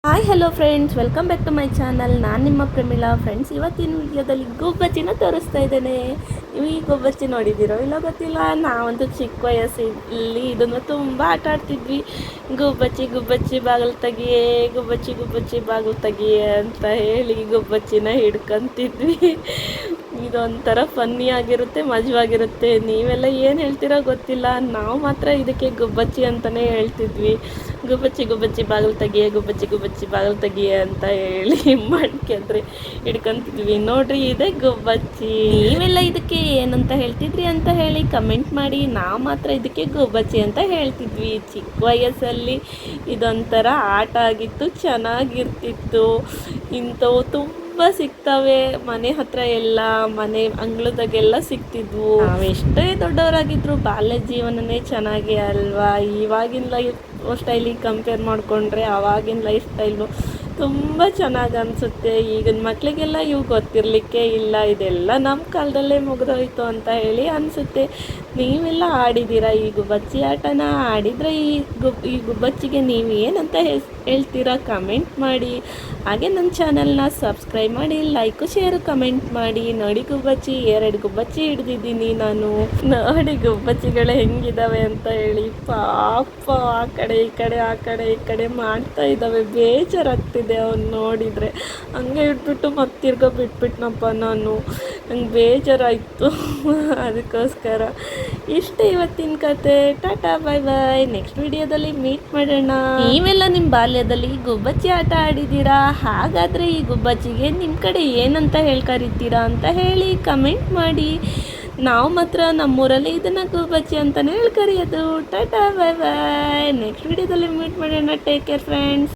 Hi hello friends, welcome back to my channel. ನಾನು ನಿಮ್ಮ Pramila. Friends, ಇವತ್ತಿನ ವಿಡಿಯೋದಲ್ಲಿ ಗುಬ್ಬಚ್ಚಿನ ತೋರಿಸ್ತಾ ಇದ್ದೇನೆ. ನೀವು ಈ ಗುಬ್ಬಚ್ಚಿ ನೋಡಿದ್ದೀರೋ ಇಲ್ಲ ಗೊತ್ತಿಲ್ಲ. ನಾವಂತೂ ಚಿಕ್ಕ ವಯಸ್ಸಲ್ಲಿ ಇದನ್ನು ತುಂಬ ಆಟ ಆಡ್ತಿದ್ವಿ. ಗುಬ್ಬಚ್ಚಿ ಗುಬ್ಬಚ್ಚಿ ಬಾಗಿಲು ತೆಗಿಯೇ, ಗುಬ್ಬಚ್ಚಿ ಗುಬ್ಬಚ್ಚಿ ಬಾಗಿಲು ತೆಗಿಯೇ ಅಂತ ಹೇಳಿ ಗುಬ್ಬಚ್ಚಿನ ಹಿಡ್ಕೊಂತಿದ್ವಿ. ಇದೊಂಥರ ಫನ್ನಿ ಆಗಿರುತ್ತೆ, ಮಜವಾಗಿರುತ್ತೆ. ನೀವೆಲ್ಲ ಏನು ಹೇಳ್ತೀರೋ ಗೊತ್ತಿಲ್ಲ. ನಾವು ಮಾತ್ರ ಇದಕ್ಕೆ ಗುಬ್ಬಚ್ಚಿ ಅಂತಲೇ ಹೇಳ್ತಿದ್ವಿ. ಗುಬ್ಬಚ್ಚಿ ಗುಬ್ಬಚ್ಚಿ ಬಾಗಿಲು ತೆಗಿಯೇ, ಗುಬ್ಬಚ್ಚಿ ಗುಬ್ಬಚ್ಚಿ ಬಾಗಿಲು ತೆಗಿಯೇ ಅಂತ ಹೇಳಿ ಮಾಡ್ಕೊಂಡ್ರೆ ಹಿಡ್ಕೊಂತಿದ್ವಿ. ನೋಡ್ರಿ, ಇದೇ ಗುಬ್ಬಚ್ಚಿ. ನೀವೆಲ್ಲ ಇದಕ್ಕೆ ಏನಂತ ಹೇಳ್ತಿದ್ರಿ ಅಂತ ಹೇಳಿ ಕಮೆಂಟ್ ಮಾಡಿ. ನಾವು ಮಾತ್ರ ಇದಕ್ಕೆ ಗುಬ್ಬಚ್ಚಿ ಅಂತ ಹೇಳ್ತಿದ್ವಿ. ಚಿಕ್ಕ ವಯಸ್ಸಲ್ಲಿ ಇದೊಂಥರ ಆಟ ಆಗಿತ್ತು, ಚೆನ್ನಾಗಿರ್ತಿತ್ತು. ಇಂಥವು ತುಂಬ ಸಿಗ್ತವೆ ಮನೆ ಹತ್ರ ಎಲ್ಲ, ಮನೆ ಅಂಗಳದಾಗೆಲ್ಲ ಸಿಗ್ತಿದ್ವು. ನಾವೆಷ್ಟೇ ದೊಡ್ಡವರಾಗಿದ್ರು ಬಾಲ್ಯ ಜೀವನನೇ ಚೆನ್ನಾಗಿ ಅಲ್ವಾ. ಇವಾಗಿನ ಲೈಫ್ ಸ್ಟೈಲಿಗೆ ಕಂಪೇರ್ ಮಾಡಿಕೊಂಡ್ರೆ ಆವಾಗಿನ ಲೈಫ್ ಸ್ಟೈಲು ತುಂಬ ಚೆನ್ನಾಗಿ ಅನಿಸುತ್ತೆ. ಈಗಿನ ಮಕ್ಕಳಿಗೆಲ್ಲ ಇವು ಗೊತ್ತಿರಲಿಕ್ಕೆ ಇಲ್ಲ. ಇದೆಲ್ಲ ನಮ್ಮ ಕಾಲದಲ್ಲೇ ಮುಗಿದೋಯ್ತು ಅಂತ ಹೇಳಿ ಅನಿಸುತ್ತೆ. ನೀವೆಲ್ಲ ಆಡಿದ್ದೀರಾ ಈ ಗುಬ್ಬಚ್ಚಿ ಆಟನ? ಆಡಿದರೆ ಈ ಗುಬ್ಬಚ್ಚಿಗೆ ನೀವು ಏನಂತ ಹೇಳ್ತೀರಾ ಕಮೆಂಟ್ ಮಾಡಿ. ಹಾಗೆ ನನ್ನ ಚಾನಲ್ನ ಸಬ್ಸ್ಕ್ರೈಬ್ ಮಾಡಿ, ಲೈಕು ಶೇರು ಕಮೆಂಟ್ ಮಾಡಿ. ನೋಡಿ ಗುಬ್ಬಚ್ಚಿ, 2 ಗುಬ್ಬಚ್ಚಿ ಹಿಡ್ದಿದ್ದೀನಿ ನಾನು. ನೋಡಿ ಗುಬ್ಬಚ್ಚಿಗಳು ಹೆಂಗಿದ್ದಾವೆ ಅಂತ ಹೇಳಿ. ಪಾಪ ಆ ಕಡೆ ಈ ಕಡೆ ಆ ಕಡೆ ಈ ಕಡೆ ಮಾಡ್ತಾ ಇದ್ದಾವೆ. ಬೇಜಾರಾಗ್ತಿದೆ ಅವ್ನು ನೋಡಿದರೆ. ಹಂಗೆ ಇಟ್ಬಿಟ್ಟು ಮತ್ತೆ ತಿರ್ಗಾ ಬಿಟ್ಬಿಟ್ನಪ್ಪ ನಾನು. ನಂಗೆ ಬೇಜಾರಾಯಿತು. ಅದಕ್ಕೋಸ್ಕರ ಇಷ್ಟೇ ಇವತ್ತಿನ ಕತೆ. ಟಾಟಾ, ಬಾಯ್ ಬಾಯ್. ನೆಕ್ಸ್ಟ್ ವಿಡಿಯೋದಲ್ಲಿ ಮೀಟ್ ಮಾಡೋಣ. ನೀವೆಲ್ಲ ನಿಮ್ಮ ಬಾಲ್ಯದಲ್ಲಿ ಗುಬ್ಬಚ್ಚಿ ಆಟ ಆಡಿದ್ದೀರಾ? ಹಾಗಾದರೆ ಈ ಗುಬ್ಬಚ್ಚಿಗೆ ನಿಮ್ಮ ಕಡೆ ಏನಂತ ಕರೀತೀರಾ ಅಂತ ಹೇಳಿ ಕಮೆಂಟ್ ಮಾಡಿ. ನಾವು ಮಾತ್ರ ನಮ್ಮೂರಲ್ಲಿ ಇದನ್ನು ಗುಬ್ಬಚ್ಚಿ ಅಂತಲೇ ಕರೆಯೋದು. ಟಾಟಾ, ಬಾಯ್ ಬಾಯ್. ನೆಕ್ಸ್ಟ್ ವಿಡಿಯೋದಲ್ಲಿ ಮೀಟ್ ಮಾಡೋಣ. Take care friends.